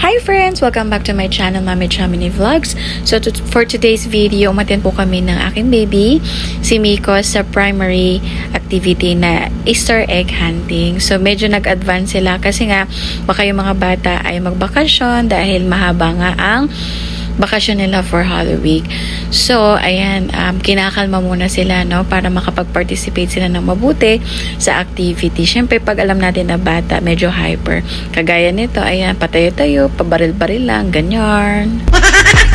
Hi friends! Welcome back to my channel, Mami Chamini Vlogs. So for today's video, umattend po kami ng aking baby, si Miko, sa primary activity na Easter egg hunting. So medyo nag-advance sila kasi nga baka yung mga bata ay magbakasyon dahil mahaba nga ang bakasyon nila for Holy Week. So, ayan, kinakalma muna sila, no, para makapag-participate sila ng mabuti sa activity. Siyempre, pag alam natin na bata, medyo hyper. Kagaya nito, ayan, patayo-tayo, pabaril-baril lang, ganyan.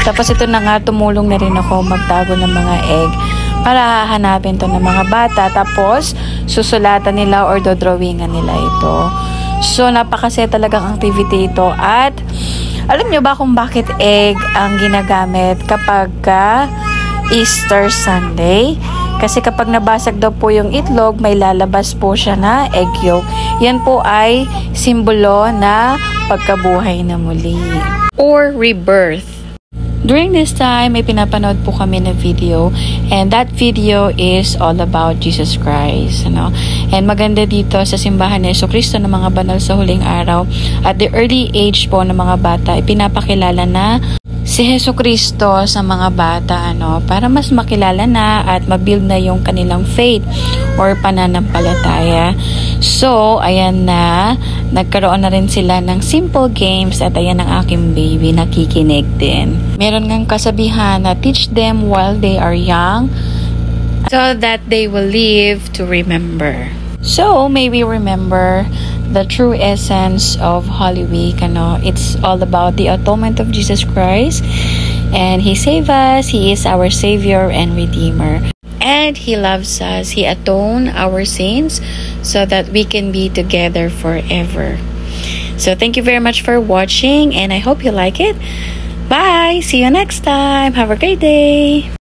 Tapos ito na nga, tumulong na rin ako magtago ng mga egg para hahanapin to ng mga bata. Tapos, susulatan nila or dodrawingan nila ito. So, napakasaya talagang activity ito. At alam nyo ba kung bakit egg ang ginagamit kapag Easter Sunday? Kasi kapag nabasag daw po yung itlog, may lalabas po siya na egg yolk. Yan po ay simbolo na pagkabuhay na muli or rebirth. During this time, may pinapanood po kami na video, and that video is all about Jesus Christ, ano? And maganda dito sa simbahan ni Jesucristo ng mga banal sa huling araw, at the early age po ng mga bata, ipinapakilala na si Jesucristo sa mga bata, ano, para mas makilala na at mabuild na yung kanilang faith or pananampalataya. So, ayan na, nagkaroon na rin sila ng simple games, at ayan ang aking baby, nakikinig din. Meron ngang kasabihan na teach them while they are young so that they will live to remember. So, may we remember the true essence of Holy Week, ano? It's all about the atonement of Jesus Christ, and He saved us. He is our Savior and Redeemer, and He loves us. He atoned our sins so that we can be together forever. So thank you very much for watching, and I hope you like it. Bye! See you next time. Have a great day.